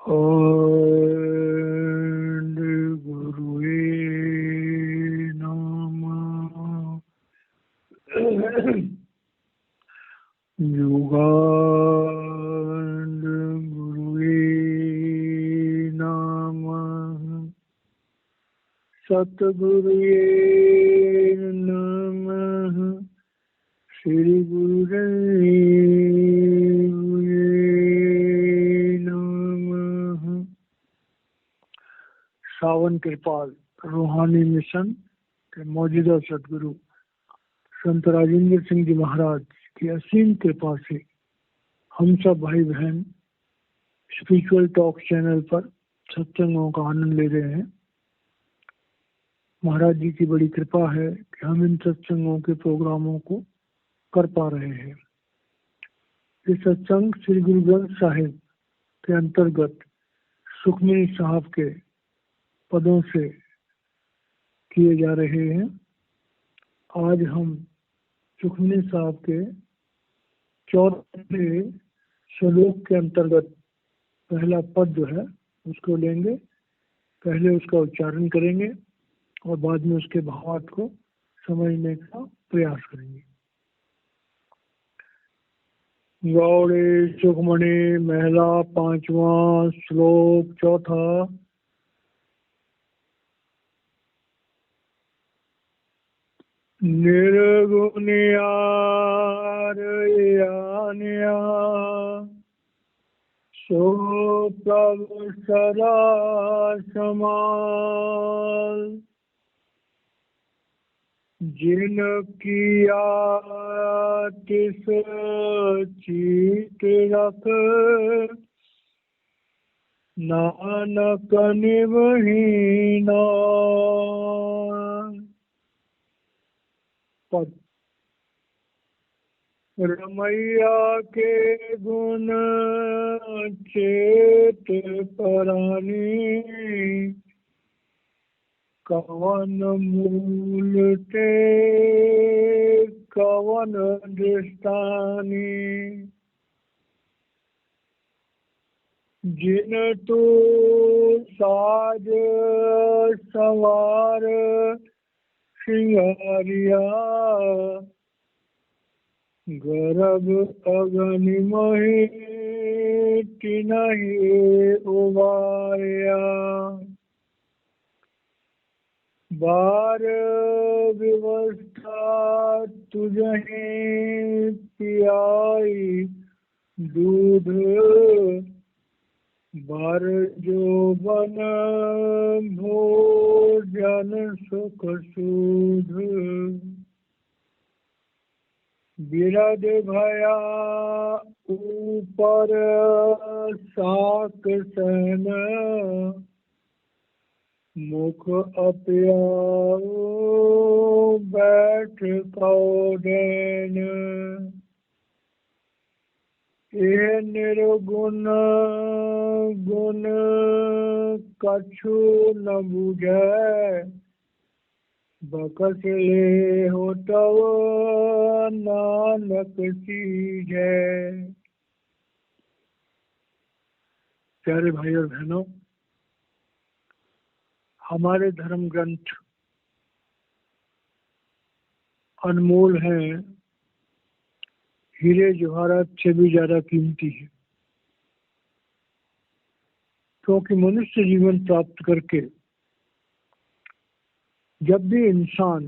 and Gurue Namah. Yugand Gurue Namah. Satgurue Namah. Shri Gurudev नमः। सावन कृपाल रूहानी mission के मौजूदा सदगुरु संत राजेंद्र सिंह जी महाराज की असीम कृपा से हम सब भाई बहन स्पिरिचुअल टॉक चैनल पर सत्संगों का आनंद ले रहे हैं। महाराज जी की बड़ी कृपा है कि हम इन सत्संगों के प्रोग्रामों को कर पा रहे हैं। ये सत्संग श्री गुरु ग्रंथ साहिब के अंतर्गत सुखमनी साहब के पदों से किए जा रहे हैं। आज हम सुखमनी साहब के 4वें श्लोक के अंतर्गत पहला पद जो है उसको लेंगे। पहले उसका उच्चारण करेंगे और बाद में उसके भावार्थ को समझने का प्रयास करेंगे। गौड़े सुखमणि महला 5वां श्लोक 4था। निर्गुणियारयान्या सो प्रभु सदा समाल। जिन किया तिस चीत रख नानक निवहीना। पद रमैया के गुण चेत परानी। कवन मूल ते कवन दृष्टानी। जिन तू साज सवार सिंगारिया। गर्भ अगनि मही तिनहि उबारिया। बार व्यवस्था तुझहि पियाई दूध। बार जो बन भोजन सुख सूध। बिरद भया ऊपर साक सहन। मुख अप्याओ बैठ कौडैन। ये निर्गुण गुण कछु न बुझै। बकस ले हो तव नानक सीझै। प्यारे भाई और बहनों, हमारे धर्म ग्रंथ अनमोल हैं, हीरे जवाहरात से भी ज्यादा कीमती है। क्योंकि मनुष्य जीवन प्राप्त करके जब भी इंसान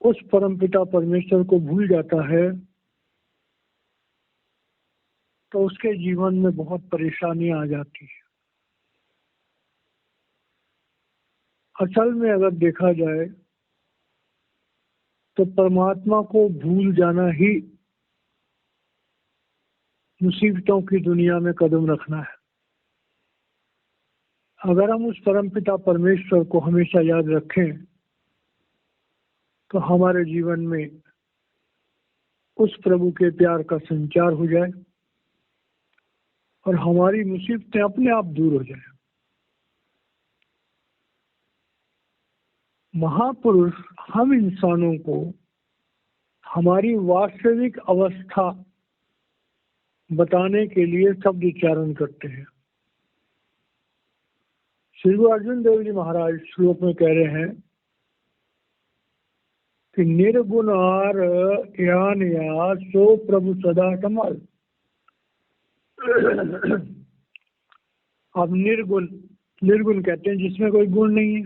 उस परमपिता परमेश्वर को भूल जाता है तो उसके जीवन में बहुत परेशानियां आ जाती है। असल में अगर देखा जाए तो परमात्मा को भूल जाना ही मुसीबतों की दुनिया में कदम रखना है। अगर हम उस परमपिता परमेश्वर को हमेशा याद रखें तो हमारे जीवन में उस प्रभु के प्यार का संचार हो जाए और हमारी मुसीबतें अपने आप दूर हो जाए। महापुरुष हम इंसानों को हमारी वास्तविक अवस्था बताने के लिए शब्द उच्चारण करते हैं। श्री गुरु अर्जुन देव जी महाराज श्लोक में कह रहे हैं कि निर्गुण आर यान या सो प्रभु सदा समल। अब निर्गुण, निर्गुण कहते हैं जिसमें कोई गुण नहीं है,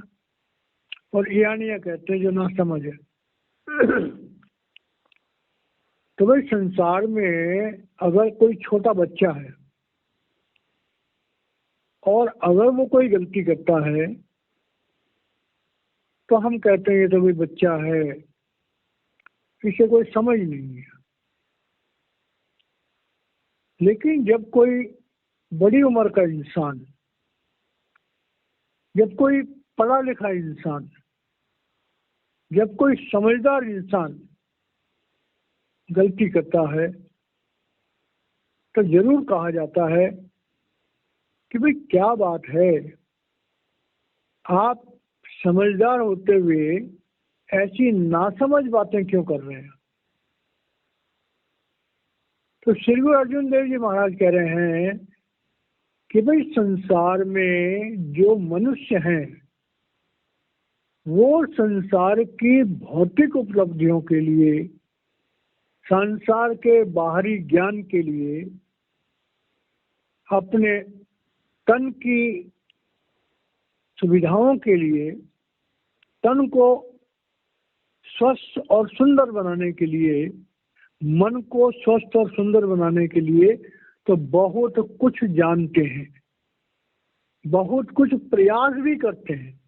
और यानिया कहते हैं जो ना समझ है। तो भाई संसार में अगर कोई छोटा बच्चा है और अगर वो कोई गलती करता है तो हम कहते हैं ये तो कोई बच्चा है, इसे कोई समझ नहीं है। लेकिन जब कोई बड़ी उम्र का इंसान, जब कोई पढ़ा लिखा इंसान, जब कोई समझदार इंसान गलती करता है तो जरूर कहा जाता है कि भाई क्या बात है, आप समझदार होते हुए ऐसी नासमझ बातें क्यों कर रहे हैं। तो श्री गुरु अर्जुन देव जी महाराज कह रहे हैं कि भाई संसार में जो मनुष्य हैं वो संसार की भौतिक उपलब्धियों के लिए, संसार के बाहरी ज्ञान के लिए, अपने तन की सुविधाओं के लिए, तन को स्वस्थ और सुंदर बनाने के लिए, मन को स्वस्थ और सुंदर बनाने के लिए तो बहुत कुछ जानते हैं, बहुत कुछ प्रयास भी करते हैं,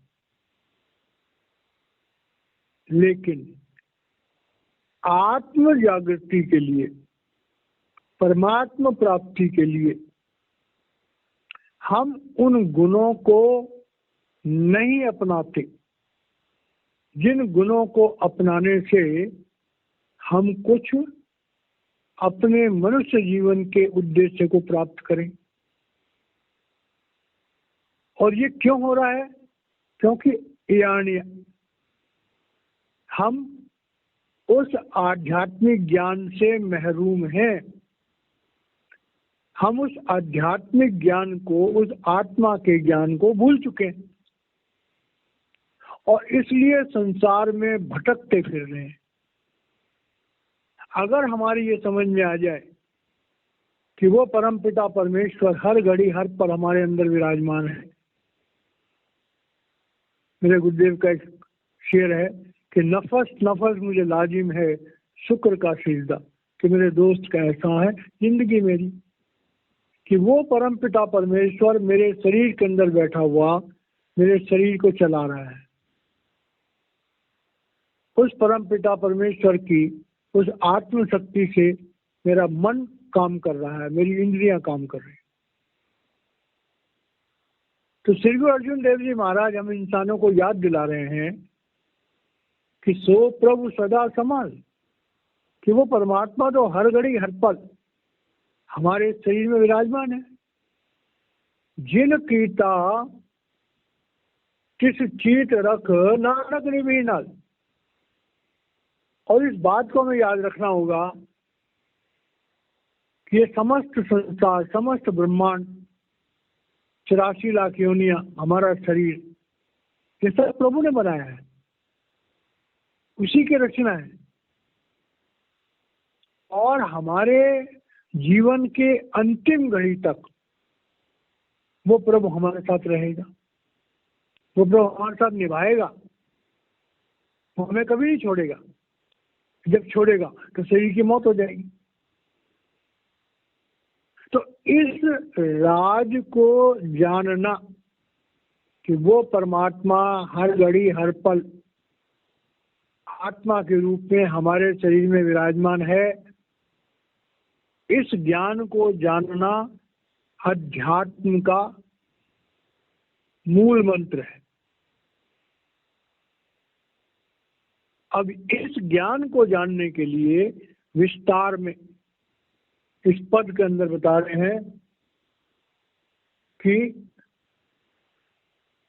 लेकिन आत्म जागृति के लिए, परमात्मा प्राप्ति के लिए हम उन गुणों को नहीं अपनाते जिन गुणों को अपनाने से हम कुछ अपने मनुष्य जीवन के उद्देश्य को प्राप्त करें। और ये क्यों हो रहा है? क्योंकि यानी हम उस आध्यात्मिक ज्ञान से महरूम हैं, हम उस आध्यात्मिक ज्ञान को, उस आत्मा के ज्ञान को भूल चुके हैं और इसलिए संसार में भटकते फिर रहे हैं। अगर हमारी ये समझ में आ जाए कि वो परमपिता परमेश्वर हर घड़ी हर पल हमारे अंदर विराजमान है। मेरे गुरुदेव का एक शेर है कि नफस नफस मुझे लाजिम है शुक्र का सिजदा, कि मेरे दोस्त का ऐसा है जिंदगी मेरी कि वो परमपिता परमेश्वर मेरे शरीर के अंदर बैठा हुआ मेरे शरीर को चला रहा है। उस परमपिता परमेश्वर की उस आत्म शक्ति से मेरा मन काम कर रहा है, मेरी इंद्रियां काम कर रही है। तो श्री गुरु अर्जुन देव जी महाराज हम इंसानों को याद दिला रहे हैं कि सो प्रभु सदा समान, कि वो परमात्मा तो हर घड़ी हर पल हमारे शरीर में विराजमान है। जिन कीता किस चीत रख नानक निबीनल। और इस बात को हमें याद रखना होगा कि ये समस्त संसार, समस्त ब्रह्मांड, 84 लाख योनियां, हमारा शरीर, ये सब प्रभु ने बनाया है, उसी की रचना है। और हमारे जीवन के अंतिम घड़ी तक वो प्रभु हमारे साथ रहेगा, वो प्रभु हमारे साथ निभाएगा, वो हमें कभी नहीं छोड़ेगा। जब छोड़ेगा तो शरीर की मौत हो जाएगी। तो इस राज को जानना कि वो परमात्मा हर घड़ी हर पल आत्मा के रूप में हमारे शरीर में विराजमान है, इस ज्ञान को जानना अध्यात्म का मूल मंत्र है। अब इस ज्ञान को जानने के लिए विस्तार में इस पद के अंदर बता रहे हैं कि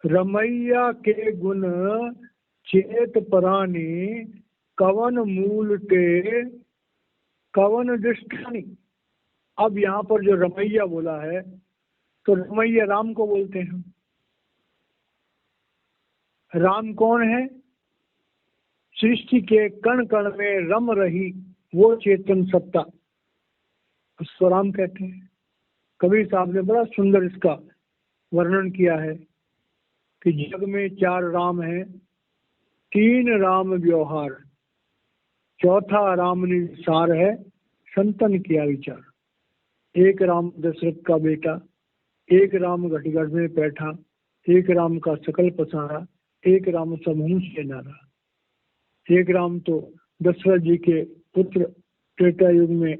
रमैया के गुण चेत परानी कवन मूल के कवन दृष्टानी। अब यहाँ पर जो रमैया बोला है तो रमैया राम को बोलते हैं। राम कौन है? सृष्टि के कण कण में रम रही वो चेतन सत्ता, उसको राम कहते हैं। कबीर साहब ने बड़ा सुंदर इसका वर्णन किया है कि जग में 4 राम हैं, 3 राम व्यवहार, चौथा राम निसार है संतन किया विचार। 1 राम दशरथ का बेटा, 1 राम घटगढ़ में बैठा, 1 राम का सकल पसारा, 1 राम समूह से नारा। 1 राम तो दशरथ जी के पुत्र, त्रेता युग में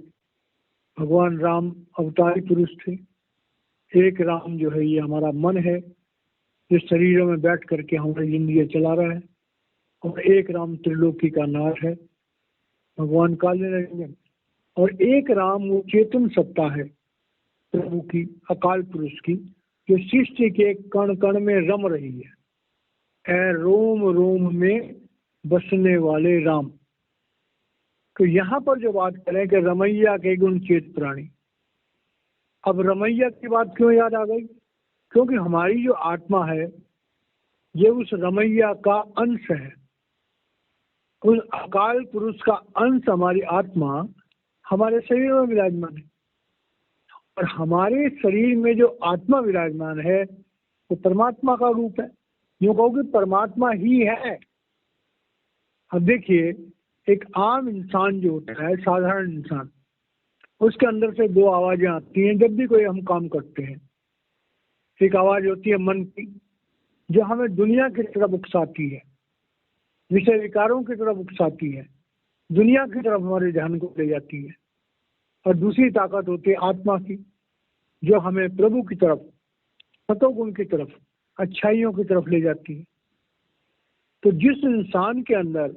भगवान राम अवतारी पुरुष थे। 1 राम जो है ये हमारा मन है, जो शरीरों में बैठ करके हमारी जिंदगी चला रहा है। और 1 राम त्रिलोकी का नाथ है, भगवान काल निरंजन। और 1 राम वो चेतन सत्ता है प्रभु की, अकाल पुरुष की, जो सृष्टि के कण कण में रम रही है, ए रोम रोम में बसने वाले राम। तो यहाँ पर जो बात करें कि रमैया के गुण चेत प्राणी, अब रमैया की बात क्यों याद आ गई? क्योंकि हमारी जो आत्मा है ये उस रमैया का अंश है। उस अकाल पुरुष का अंश हमारी आत्मा हमारे शरीर में विराजमान है। और हमारे शरीर में जो आत्मा विराजमान है वो परमात्मा का रूप है। यूँ कहोगे परमात्मा ही है। अब देखिए, एक आम इंसान जो होता है, साधारण इंसान, उसके अंदर से 2 आवाजें आती हैं जब भी कोई हम काम करते हैं। एक आवाज होती है मन की, जो हमें दुनिया की तरफ उकसाती है, विषय विकारों की तरफ उकसाती है, दुनिया की तरफ हमारे ध्यान को ले जाती है। और दूसरी ताकत होती है आत्मा की, जो हमें प्रभु की तरफ, सतोगुण की तरफ, अच्छाइयों की तरफ ले जाती है। तो जिस इंसान के अंदर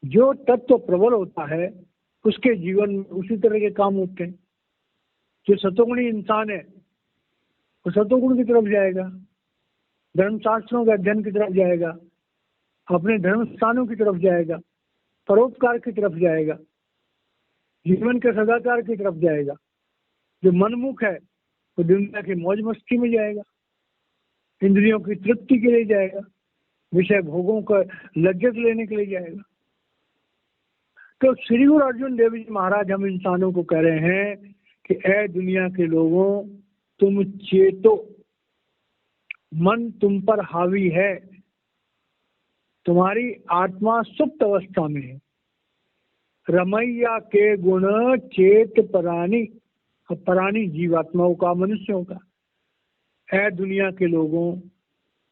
जो तत्व प्रबल होता है उसके जीवन में उसी तरह के काम होते हैं। जो सतोगुणी इंसान है वो सतोगुण की तरफ जाएगा, धर्मशास्त्रों के अध्ययन की तरफ जाएगा, अपने धर्म स्थानों की तरफ जाएगा, परोपकार की तरफ जाएगा, जीवन के सदाचार की तरफ जाएगा। जो मनमुख है वो दुनिया की मौज मस्ती में जाएगा, इंद्रियों की तृप्ति के लिए जाएगा, विषय भोगों का लज्जत लेने के लिए जाएगा। तो श्री गुरु अर्जुन देव जी महाराज हम इंसानों को कह रहे हैं कि ऐ दुनिया के लोगों, तुम चेतो, मन तुम पर हावी है, तुम्हारी आत्मा सुप्त अवस्था में है। रमैया के गुण चेत परानी, परानी जीवात्माओं का, मनुष्यों का। ऐ दुनिया के लोगों,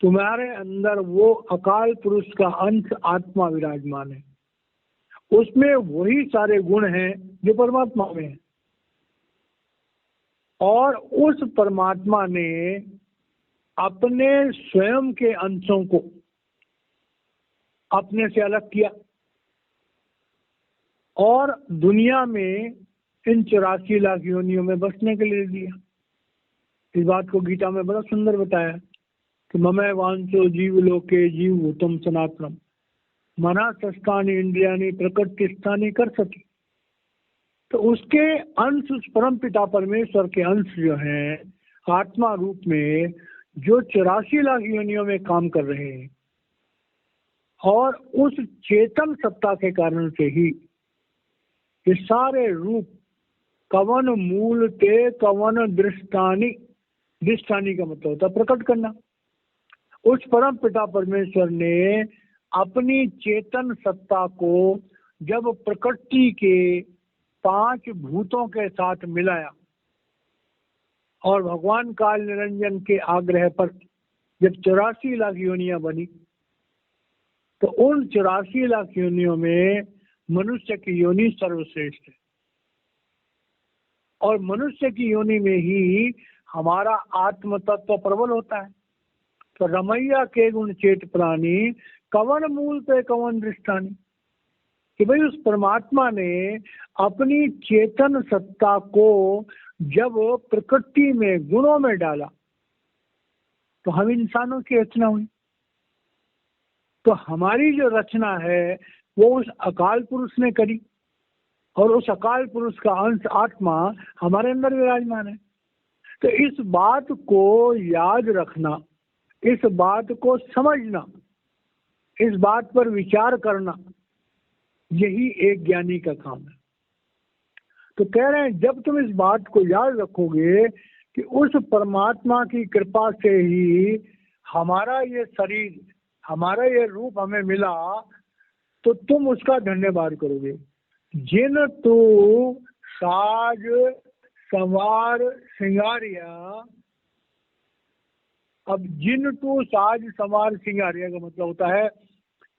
तुम्हारे अंदर वो अकाल पुरुष का अंश आत्मा विराजमान है, उसमें वही सारे गुण हैं जो परमात्मा में है। और उस परमात्मा ने अपने स्वयं के अंशों को अपने से अलग किया और दुनिया में इन 84 लाख योनियों में बसने के लिए दिया। इस बात को गीता में बड़ा सुंदर बताया कि ममय वांसो जीव लोके जीव भूतम सनातनम मना सस्तानी इंद्रियानी प्रकृति स्थानी कर सके। तो उसके अंश, उस परम पिता परमेश्वर के अंश जो हैं आत्मा रूप में, जो 84 लाख योनियों में काम कर रहे हैं, और उस चेतन सत्ता के कारण से ही ये सारे रूप कवन मूल ते कवन दृष्टानी, दृष्टानी का मतलब होता है प्रकट करना। उस परम पिता परमेश्वर ने अपनी चेतन सत्ता को जब प्रकृति के 5 भूतों के साथ मिलाया और भगवान काल निरंजन के आग्रह पर जब 84 लाख योनियां बनी, तो उन 84 लाख योनियों में मनुष्य की योनि सर्वश्रेष्ठ है। और मनुष्य की योनि में ही हमारा आत्म तत्व प्रबल होता है। तो रमैया के गुण चेत प्राणी कवन मूल पे कवन दृष्टानी, कि भाई उस परमात्मा ने अपनी चेतन सत्ता को जब प्रकृति में, गुणों में डाला, तो हम इंसानों की रचना हुई। तो हमारी जो रचना है वो उस अकाल पुरुष ने करी। और उस अकाल पुरुष का अंश आत्मा हमारे अंदर विराजमान है। तो इस बात को याद रखना, इस बात को समझना, इस बात पर विचार करना, यही एक ज्ञानी का काम है। तो कह रहे हैं जब तुम इस बात को याद रखोगे कि उस परमात्मा की कृपा से ही हमारा ये शरीर, हमारा ये रूप हमें मिला, तो तुम उसका धन्यवाद करोगे। जिन तू साज संवार सिंगारिया, अब जिन तू साज संवार सिंगारिया का मतलब होता है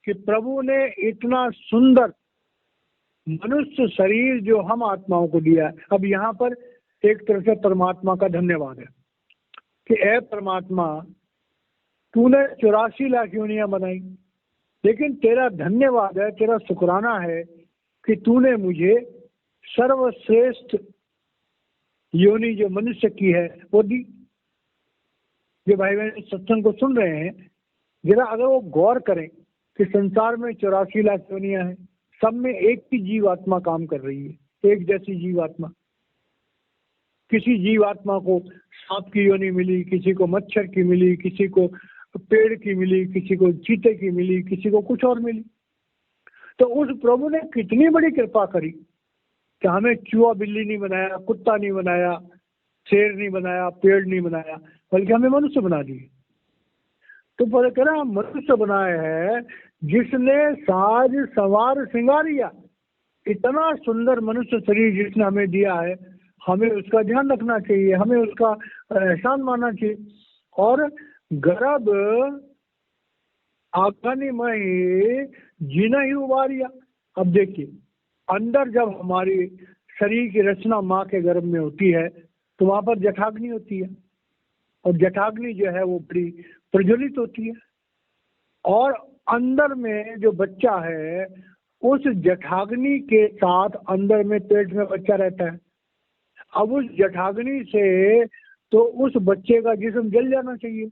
कि प्रभु ने इतना सुंदर मनुष्य शरीर जो हम आत्माओं को दिया है। अब यहाँ पर एक तरह से परमात्मा का धन्यवाद है कि ऐ परमात्मा, तूने 84 लाख योनियां बनाई, लेकिन तेरा धन्यवाद है, तेरा शुक्राना है कि तूने मुझे सर्वश्रेष्ठ योनि जो मनुष्य की है वो दी। जो भाई बहन सत्संग को सुन रहे हैं, जरा अगर वो गौर करें कि संसार में 84 लाख योनियां हैं, सब में एक ही जीवात्मा काम कर रही है, एक जैसी जीवात्मा। किसी जीवात्मा को सांप की योनि मिली, किसी को मच्छर की मिली, किसी को पेड़ की मिली, किसी को चीते की मिली, किसी को कुछ और मिली। तो उस प्रभु ने कितनी बड़ी कृपा करी कि हमें चूहा बिल्ली नहीं बनाया, कुत्ता नहीं बनाया, शेर नहीं बनाया, पेड़ नहीं बनाया, बल्कि हमें मनुष्य बना दिए। तो पता कह रहा मनुष्य बनाया है जिसने साज संवार सिंगारिया। इतना सुंदर मनुष्य शरीर जिसने हमें दिया है, हमें उसका ध्यान रखना चाहिए, हमें उसका एहसान मानना चाहिए। और गर्भ आगानी में जीना ही उबारिया। अब देखिए, अंदर जब हमारी शरीर की रचना माँ के गर्भ में होती है तो वहां पर जठाग्नि होती है, और जठाग्नि जो है वो बड़ी प्रज्वलित होती है, और अंदर में जो बच्चा है उस जठाग्नि के साथ अंदर में पेट में बच्चा रहता है। अब उस जठाग्नि से तो उस बच्चे का जिस्म जल जाना चाहिए,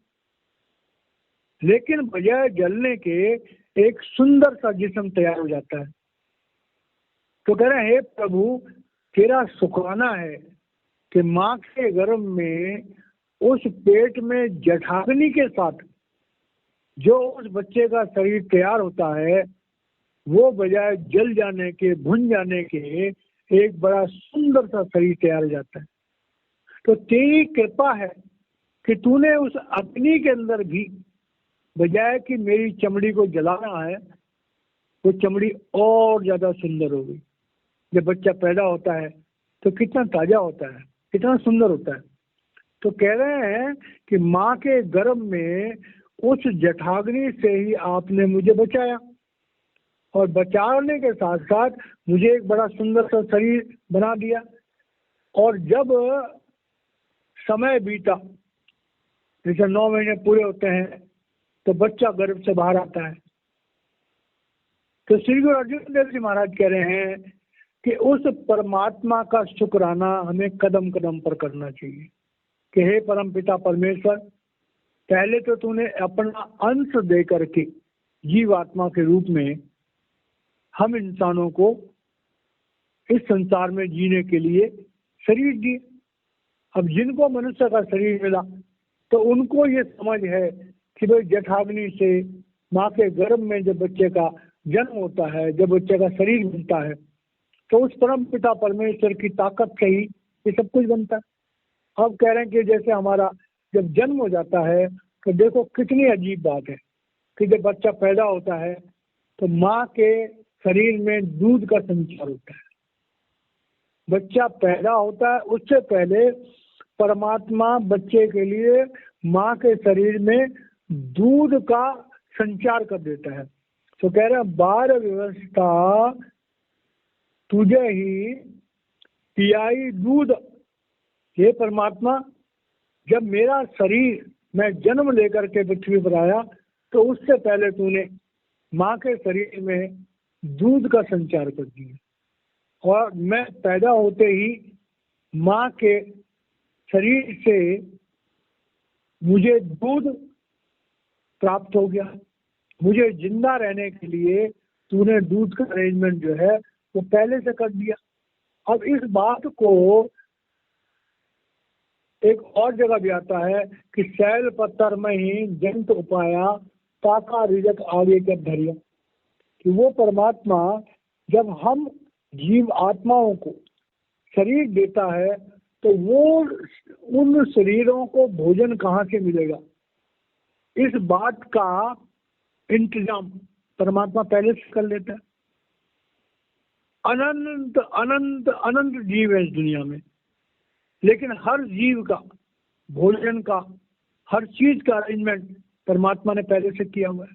लेकिन बजाय जलने के एक सुंदर सा जिस्म तैयार हो जाता है। तो कह रहे हैं हे प्रभु, तेरा शुक्राना है कि माँ के गर्भ में उस पेट में जठाग्नि के साथ जो उस बच्चे का शरीर तैयार होता है, वो बजाय जल जाने के, भुन जाने के, एक बड़ा सुंदर सा शरीर तैयार हो जाता है। तो तेरी कृपा है कि तूने उस अग्नि के अंदर भी, बजाय कि मेरी चमड़ी को जलाना है, वो चमड़ी और ज्यादा सुंदर हो गई। जब बच्चा पैदा होता है तो कितना ताजा होता है, कितना सुंदर होता है। तो कह रहे हैं कि माँ के गर्भ में उस जठाग्नि से ही आपने मुझे बचाया, और बचाने के साथ साथ मुझे एक बड़ा सुंदर सा शरीर बना दिया। और जब समय बीता, जैसे 9 महीने पूरे होते हैं तो बच्चा गर्भ से बाहर आता है। तो श्री गुरु अर्जुन देव जी महाराज कह रहे हैं कि उस परमात्मा का शुक्राना हमें कदम कदम पर करना चाहिए कि हे परम पिता परमेश्वर, पहले तो तूने अपना अंश दे करके जीवात्मा के रूप में हम इंसानों को इस संसार में जीने के लिए शरीर दिए। अब जिनको मनुष्य का शरीर मिला तो उनको ये समझ है कि भाई जठाग्नि से माँ के गर्भ में जब बच्चे का जन्म होता है, जब बच्चे का शरीर बनता है, तो उस परम पिता परमेश्वर की ताकत से ही ये सब कुछ बनता है। अब कह रहे हैं कि जैसे हमारा जब जन्म हो जाता है तो देखो कितनी अजीब बात है कि जब बच्चा पैदा होता है तो माँ के शरीर में दूध का संचार होता है। बच्चा पैदा होता है, उससे पहले परमात्मा बच्चे के लिए माँ के शरीर में दूध का संचार कर देता है। तो कह रहे हैं बार व्यवस्था तुझे ही पियाई दूध। हे परमात्मा, जब मेरा शरीर मैं जन्म लेकर के पृथ्वी पर आया तो उससे पहले तूने माँ के शरीर में दूध का संचार कर दिया, और मैं पैदा होते ही माँ के शरीर से मुझे दूध प्राप्त हो गया। मुझे जिंदा रहने के लिए तूने दूध का अरेंजमेंट जो है वो पहले से कर दिया। अब इस बात को एक और जगह भी आता है कि शैल पत्थर में ही जंत उपाया ताका रिजक आगे के धैर्य, कि वो परमात्मा जब हम जीव आत्माओं को शरीर देता है तो वो उन शरीरों को भोजन कहाँ से मिलेगा, इस बात का इंतजाम परमात्मा पहले से कर लेता है। अनंत अनंत अनंत जीव है इस दुनिया में, लेकिन हर जीव का भोजन का, हर चीज का अरेंजमेंट परमात्मा ने पहले से किया हुआ है।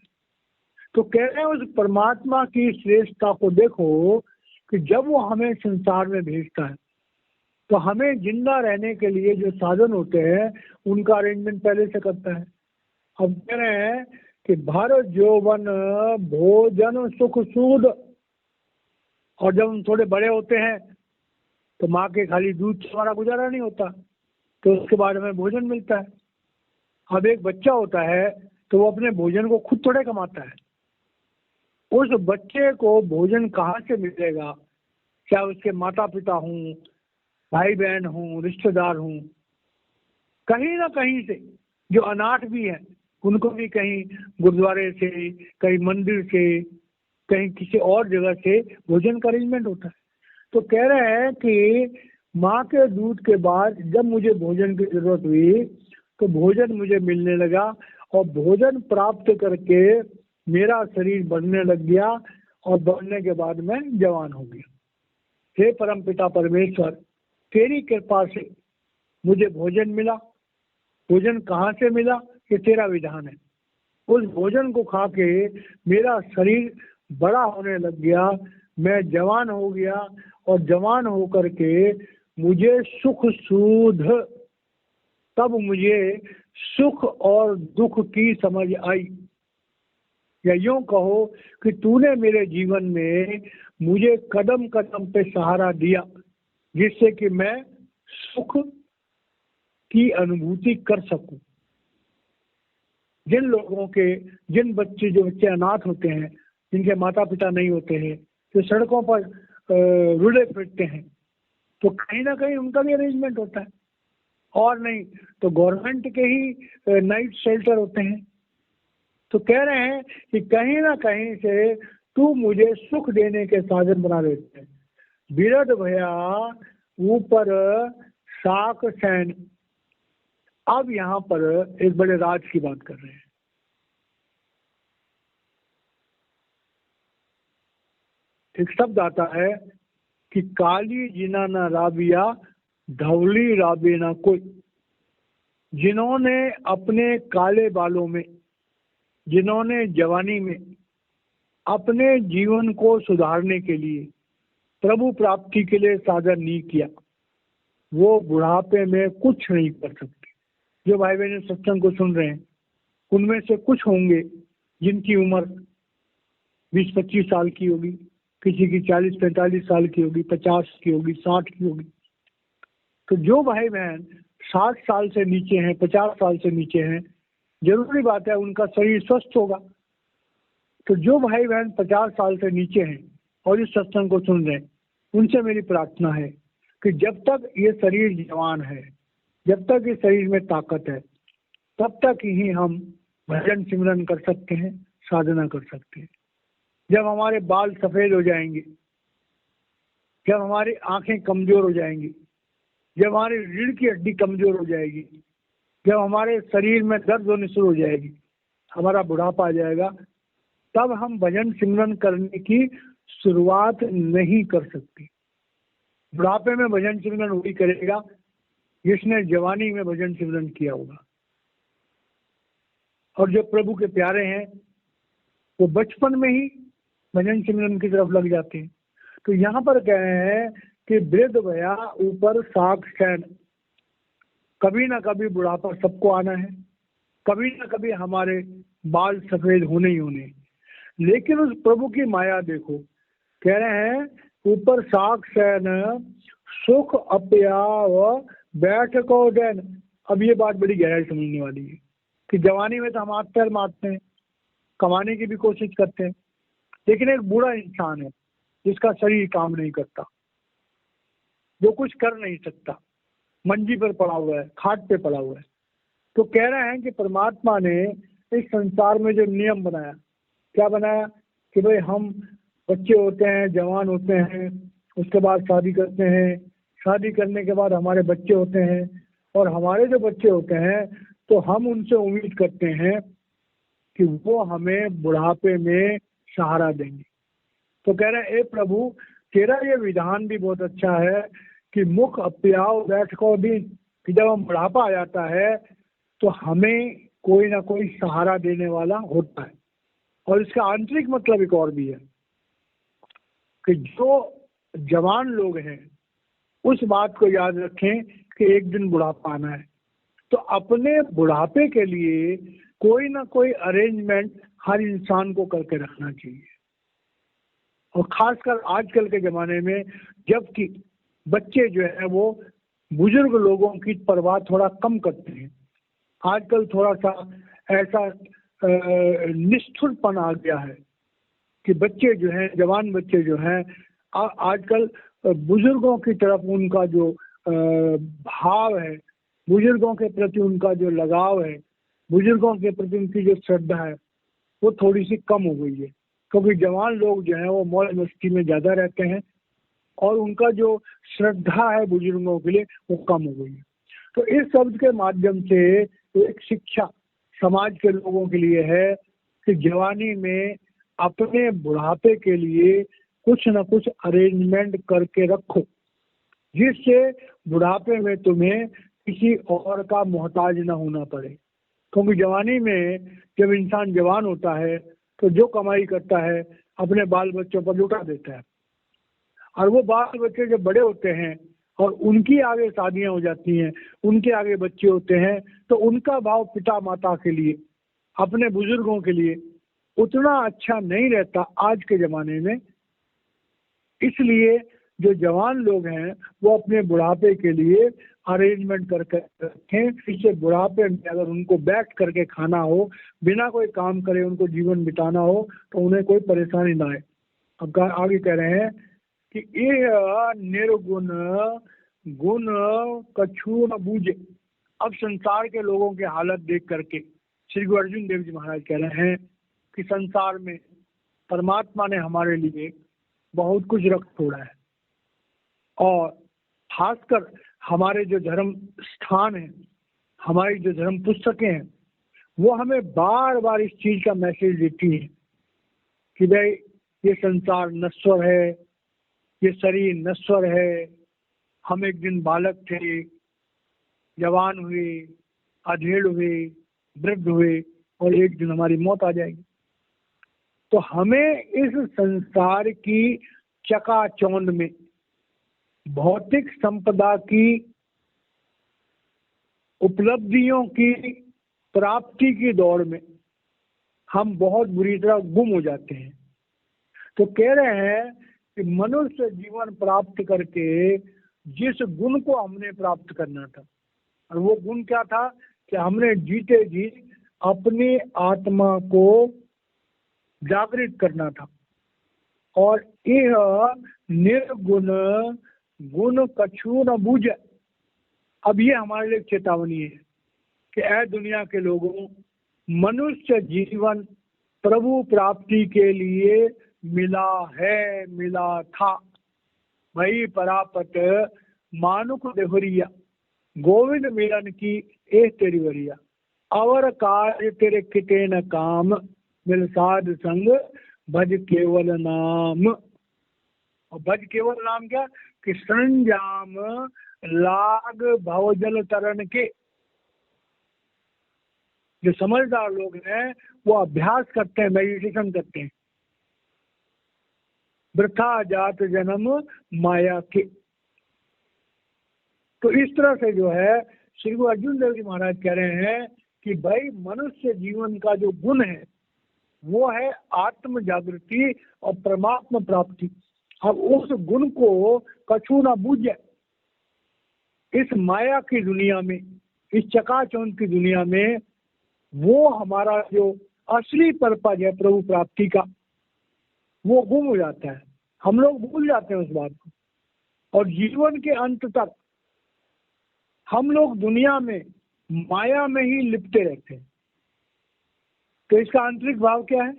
तो कह रहे हैं उस परमात्मा की श्रेष्ठता को देखो कि जब वो हमें संसार में भेजता है तो हमें जिंदा रहने के लिए जो साधन होते हैं उनका अरेंजमेंट पहले से करता है। अब कह रहे हैं कि भर जोवन भोजन सुख सूद, और जब हम थोड़े बड़े होते हैं तो माँ के खाली दूध से हमारा गुजारा नहीं होता, तो उसके बाद हमें भोजन मिलता है। अब एक बच्चा होता है तो वो अपने भोजन को खुद थोड़े कमाता है, उस बच्चे को भोजन कहाँ से मिलेगा, चाहे उसके माता पिता हों, भाई बहन हों, रिश्तेदार हों, कहीं ना कहीं से। जो अनाथ भी हैं उनको भी कहीं गुरुद्वारे से, कहीं मंदिर से, कहीं किसी और जगह से भोजन का अरेंजमेंट होता है। तो कह रहे हैं कि माँ के दूध के बाद जब मुझे भोजन की जरूरत हुई तो भोजन मुझे मिलने लगा, और भोजन प्राप्त करके मेरा शरीर बढ़ने लग गया, और बढ़ने के बाद मैं जवान हो गया। हे परम पिता परमेश्वर, तेरी कृपा से मुझे भोजन मिला। भोजन कहाँ से मिला, ये तेरा विधान है। उस भोजन को खा के मेरा शरीर बड़ा होने लग गया, मैं जवान हो गया, और जवान होकर के मुझे सुख सूध, तब मुझे सुख और दुख की समझ आई। या यूं कहो कि तूने मेरे जीवन में मुझे कदम कदम पे सहारा दिया, जिससे कि मैं सुख की अनुभूति कर सकूं। जिन लोगों के, जिन बच्चे, जो बच्चे अनाथ होते हैं, जिनके माता पिता नहीं होते हैं, जो सड़कों पर रुले फिरते हैं, तो कहीं ना कहीं उनका भी अरेंजमेंट होता है, और नहीं तो गवर्नमेंट के ही नाइट शेल्टर होते हैं। तो कह रहे हैं कि कहीं ना कहीं से तू मुझे सुख देने के साधन बना देते हैं। बिरद भया ऊपर साक सैन। अब यहाँ पर एक बड़े राज की बात कर रहे हैं। एक शब्द आता है कि काली जिना ना राबिया धवली राबे ना कोई। जिन्होंने अपने काले बालों में, जिन्होंने जवानी में अपने जीवन को सुधारने के लिए, प्रभु प्राप्ति के लिए साधन नहीं किया, वो बुढ़ापे में कुछ नहीं कर सकते। जो भाई बहन सत्संग को सुन रहे हैं उनमें से कुछ होंगे जिनकी उम्र 20-25 साल की होगी, किसी की 40-45 साल की होगी, 50 की होगी, 60 की होगी। तो जो भाई बहन 60 साल से नीचे हैं, 50 साल से नीचे हैं, जरूरी बात है उनका शरीर स्वस्थ होगा। तो जो भाई बहन 50 साल से नीचे हैं और इस सत्संग को सुन रहे हैं, उनसे मेरी प्रार्थना है कि जब तक ये शरीर जवान है, जब तक इस शरीर में ताकत है, तब तक ही हम भजन सिमरन कर सकते हैं, साधना कर सकते हैं। जब हमारे बाल सफेद हो जाएंगे, जब हमारी आंखें कमजोर हो जाएंगी, जब हमारी रीढ़ की हड्डी कमजोर हो जाएगी, जब हमारे शरीर में दर्द होने शुरू हो जाएगी, हमारा बुढ़ापा आ जाएगा, तब हम भजन सिमरन करने की शुरुआत नहीं कर सकते। बुढ़ापे में भजन सिमरन वही करेगा जिसने जवानी में भजन सिमरन किया होगा। और जो प्रभु के प्यारे हैं वो बचपन में ही भजन सिमरन की तरफ लग जाते हैं। तो यहाँ पर कह रहे हैं कि वृद्ध भया ऊपर साख सैन। कभी ना कभी बुढ़ापा सबको आना है, कभी ना कभी हमारे बाल सफेद होने ही होने। लेकिन उस प्रभु की माया देखो, कह रहे हैं ऊपर साख सैन सुख अपया व बैठ को देन। अब ये बात बड़ी गहराई समझने वाली है कि जवानी में तो हम हाथ पैर मारते हैं, कमाने की भी कोशिश करते हैं, लेकिन एक बूढ़ा इंसान है जिसका शरीर काम नहीं करता, जो कुछ कर नहीं सकता, मंजी पर पड़ा हुआ है, खाट पे पड़ा हुआ है। तो कह रहे हैं कि परमात्मा ने इस संसार में जो नियम बनाया, क्या बनाया कि भाई हम बच्चे होते हैं, जवान होते हैं, उसके बाद शादी करते हैं, शादी करने के बाद हमारे बच्चे होते हैं, और हमारे जो बच्चे होते हैं तो हम उनसे उम्मीद करते हैं कि वो हमें बुढ़ापे में सहारा देंगे। तो कह रहे हैं, ए प्रभु तेरा ये विधान भी बहुत अच्छा है कि मुख अप्याओ बैठको भी, कि जब हम बुढ़ापा आ जाता है तो हमें कोई ना कोई सहारा देने वाला होता है। और इसका आंतरिक मतलब एक और भी है कि जो जवान लोग हैं उस बात को याद रखें कि एक दिन बुढ़ापा आना है, तो अपने बुढ़ापे के लिए कोई ना कोई अरेंजमेंट हर इंसान को करके रखना चाहिए। और खासकर आजकल के ज़माने में, जबकि बच्चे जो है वो बुजुर्ग लोगों की परवाह थोड़ा कम करते हैं। आजकल थोड़ा सा ऐसा निष्ठुरपन आ गया है कि बच्चे जो हैं, जवान बच्चे जो हैं, आजकल बुजुर्गों की तरफ उनका जो भाव है, बुजुर्गों के प्रति उनका जो लगाव है, बुजुर्गों के प्रति उनकी जो श्रद्धा है, वो थोड़ी सी कम हो गई है। क्योंकि जवान लोग जो हैं वो मौज मस्ती में ज़्यादा रहते हैं और उनका जो श्रद्धा है बुजुर्गों के लिए वो कम हो गई है। तो इस शब्द के माध्यम से एक शिक्षा समाज के लोगों के लिए है कि जवानी में अपने बुढ़ापे के लिए कुछ न कुछ अरेंजमेंट करके रखो, जिससे बुढ़ापे में तुम्हें किसी और का मोहताज न होना पड़े। क्योंकि जवानी में जब इंसान जवान होता है तो जो कमाई करता है अपने बाल बच्चों पर लुटा देता है, और वो बाल बच्चे जब बड़े होते हैं और उनकी आगे शादियां हो जाती हैं, उनके आगे बच्चे होते हैं, तो उनका भाव पिता माता के लिए, अपने बुजुर्गों के लिए उतना अच्छा नहीं रहता आज के ज़माने में। इसलिए जो जवान लोग हैं वो अपने बुढ़ापे के लिए अरेंजमेंट करके रखें, इससे बुढ़ापे में अगर उनको बैठ करके खाना हो, बिना कोई काम करे उनको जीवन बिताना हो, तो उन्हें कोई परेशानी ना आए। अब आगे कह रहे हैं कि यह निर्गुण गुण कछु न बूझे। अब संसार के लोगों की हालत देख करके श्री गुरु अर्जुन देव जी महाराज कह रहे हैं कि संसार में परमात्मा ने हमारे लिए बहुत कुछ रख छोड़ा है, और खासकर हमारे जो धर्म स्थान है, हमारी जो धर्म पुस्तकें हैं, वो हमें बार बार इस चीज का मैसेज देती हैं कि भाई ये संसार नश्वर है, ये शरीर नश्वर है, हम एक दिन बालक थे, जवान हुए, अधेड़ हुए, वृद्ध हुए, और एक दिन हमारी मौत आ जाएगी। तो हमें इस संसार की चकाचौंध में, भौतिक संपदा की उपलब्धियों की प्राप्ति की दौड़ में हम बहुत बुरी तरह गुम हो जाते हैं। तो कह रहे हैं कि मनुष्य जीवन प्राप्त करके जिस गुण को हमने प्राप्त करना था, और वो गुण क्या था कि हमने जीते जी अपनी आत्मा को जागृत करना था। और यह निर्गुण गुण कछु न बूझे। अब ये हमारे लिए चेतावनी है कि ऐ दुनिया के लोगों, मनुष्य जीवन प्रभु प्राप्ति के लिए मिला है, मिला था। वही परापत मानुक देहरिया, गोविंद मिलन की ए तेरी वरिया। अवर कार्य तेरे किते न काम, मिल साध संग भज केवल नाम। और भज केवल नाम क्या कि संजाम लाग भवजल तरन के। जो समझदार लोग हैं वो अभ्यास करते हैं, मेडिटेशन करते हैं, वृथा जात जन्म माया के। तो इस तरह से जो है श्री गुरु अर्जुन देव जी महाराज कह रहे हैं कि भाई मनुष्य जीवन का जो गुण है वो है आत्म जागृति और परमात्मा प्राप्ति। अब उस गुण को कछु ना बूझे। इस माया की दुनिया में, इस चकाचौंध की दुनिया में, वो हमारा जो असली पर्पज है प्रभु प्राप्ति का, वो गुम हो जाता है। हम लोग भूल जाते हैं उस बात को। और जीवन के अंत तक हम लोग दुनिया में माया में ही लिपटे रहते हैं। तो इसका आंतरिक भाव क्या है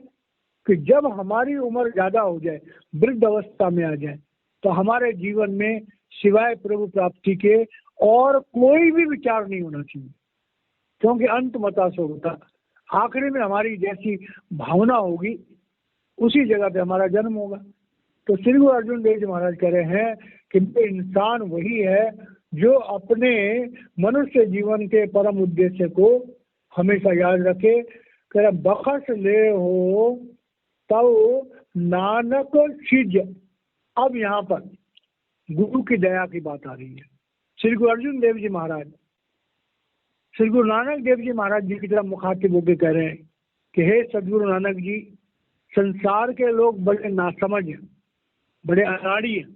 कि जब हमारी उम्र ज्यादा हो जाए, वृद्ध अवस्था में आ जाए, तो हमारे जीवन में सिवाय प्रभु प्राप्ति के और कोई भी विचार नहीं होना चाहिए, क्योंकि अंत मता सो होता। आखिरी में हमारी जैसी भावना होगी उसी जगह पे हमारा जन्म होगा। तो श्री गुरु अर्जुन देव जी महाराज कह रहे हैं कि इंसान वही है जो अपने मनुष्य जीवन के परम उद्देश्य को हमेशा याद रखे। कह रहे बखस ले हो तब नानक सिज। अब यहाँ पर गुरु की दया की बात आ रही है। श्री गुरु अर्जुन देव जी महाराज श्री गुरु नानक देव जी महाराज जी की तरफ मुखातिब होकर कह रहे हैं कि हे सदगुरु नानक जी, संसार के लोग बड़े नासमझ हैं, बड़े अनाड़ी हैं,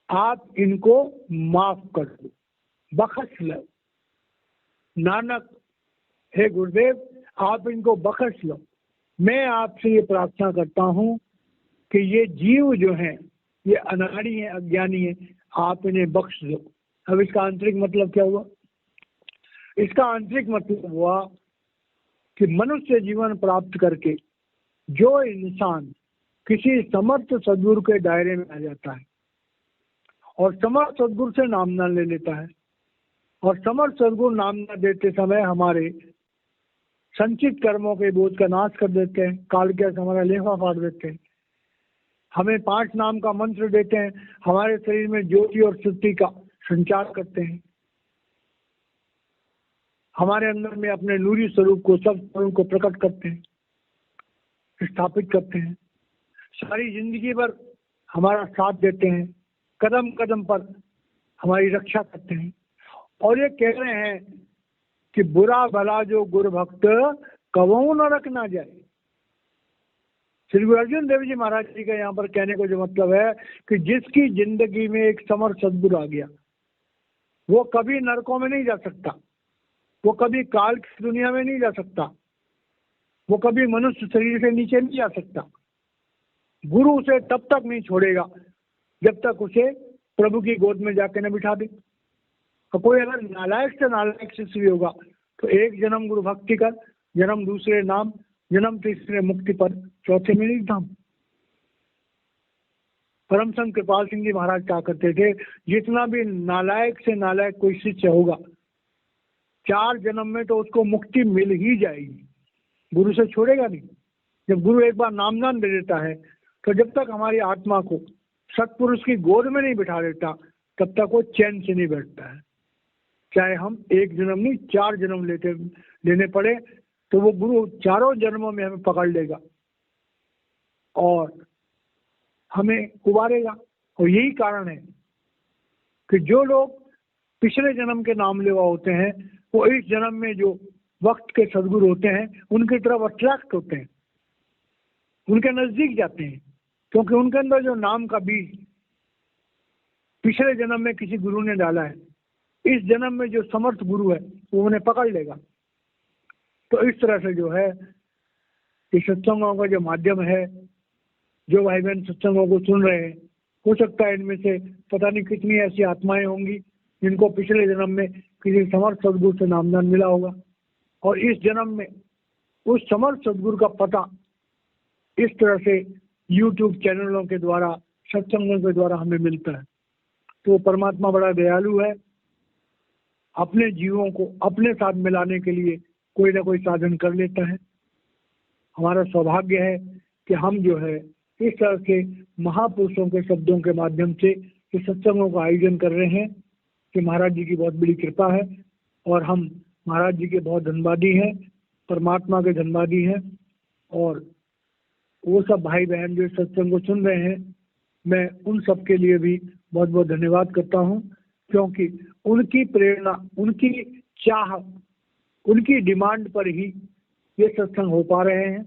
आप इनको माफ कर दो, बख्श लो। नानक, हे गुरुदेव, आप इनको बख्श लो। मैं आपसे ये प्रार्थना करता हूँ कि ये जीव जो हैं ये अनाड़ी हैं, अज्ञानी हैं, आप इन्हें बख्श दो। अब इसका आंतरिक मतलब क्या हुआ? इसका आंतरिक मतलब हुआ कि मनुष्य जीवन प्राप्त करके जो इंसान किसी समर्थ सद्गुरु के दायरे में आ जाता है और समर्थ सद्गुरु से नामदान ले लेता है, और समर्थ सद्गुरु नामदान देते समय हमारे संचित कर्मों के बोझ का नाश कर देते हैं, काल के हमारा लेफा फाड़ देते हैं, हमें 5 नाम का मंत्र देते हैं, हमारे शरीर में ज्योति और शुद्धि का संचार करते हैं, हमारे अंदर में अपने नूरी स्वरूप को, सब स्वरूप को प्रकट करते हैं, स्थापित करते हैं, सारी जिंदगी भर हमारा साथ देते हैं, कदम कदम पर हमारी रक्षा करते हैं। और ये कह रहे हैं कि बुरा भला जो गुरु भक्त कबहू न रखना जाए। श्री गुरु अर्जुन देव जी महाराज जी का यहाँ पर कहने को जो मतलब है कि जिसकी जिंदगी में एक समर्थ सद्गुरु आ गया, वो कभी नरकों में नहीं जा सकता, वो कभी काल की दुनिया में नहीं जा सकता, वो कभी मनुष्य शरीर से नीचे नहीं जा सकता। गुरु उसे तब तक नहीं छोड़ेगा जब तक उसे प्रभु की गोद में जाके न बिठा दे। तो कोई अगर नालायक से नालायक शिष्य भी होगा तो एक जन्म गुरु भक्ति कर, जन्म दूसरे नाम, जन्म तीसरे मुक्ति पर, चौथे में नहीं धाम। परम संत कृपाल सिंह जी महाराज कहा करते थे, जितना भी नालायक से नालायक कोई शिष्य होगा 4 जन्म में तो उसको मुक्ति मिल ही जाएगी, गुरु से छोड़ेगा नहीं। जब गुरु एक बार नामदान दे देता है तो जब तक हमारी आत्मा को सत्पुरुष की गोद में नहीं बिठा देता तब तक वो चैन से नहीं बैठता है। चाहे हम 1 जन्म नहीं 4 जन्म लेने पड़े तो वो गुरु 4 जन्मों में हमें पकड़ लेगा और हमें उबारेगा। और यही कारण है कि जो लोग पिछले जन्म के नाम लेवा होते हैं वो इस जन्म में जो वक्त के सद्गुरु होते हैं उनकी तरफ अट्रैक्ट होते हैं, उनके नजदीक जाते हैं, क्योंकि उनके अंदर जो नाम का बीज पिछले जन्म में किसी गुरु ने डाला है, इस जन्म में जो समर्थ गुरु है वो उन्हें पकड़ लेगा। तो इस तरह से जो है इस सत्संगों का जो माध्यम है, जो भाई बहन सत्संगों को सुन रहे हैं, हो सकता है इनमें से पता नहीं कितनी ऐसी आत्माएं होंगी जिनको पिछले जन्म में किसी समर्थ सद्गुरु से नामदान मिला होगा और इस जन्म में उस समर्थ सद्गुरु का पता इस तरह से YouTube चैनलों के द्वारा, सत्संगों के द्वारा हमें मिलता है। तो परमात्मा बड़ा दयालु है, अपने जीवों को अपने साथ मिलाने के लिए कोई ना कोई साधन कर लेता है। हमारा सौभाग्य है कि हम जो है इस तरह से महापुरुषों के शब्दों के माध्यम से इस सत्संगों का आयोजन कर रहे हैं कि महाराज जी की बहुत बड़ी कृपा है और हम महाराज जी के बहुत धन्यवादी हैं, परमात्मा के धन्यवादी हैं। और वो सब भाई बहन जो इस सत्संग को सुन रहे हैं, मैं उन सब के लिए भी बहुत बहुत धन्यवाद करता हूँ, क्योंकि उनकी प्रेरणा, उनकी चाह, उनकी डिमांड पर ही ये सत्संग हो पा रहे हैं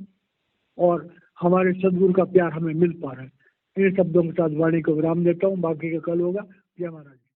और हमारे सद्गुरु का प्यार हमें मिल पा रहा है। इन शब्दों के साथ वाणी को विराम देता हूँ, बाकी का कल होगा। जय महाराज।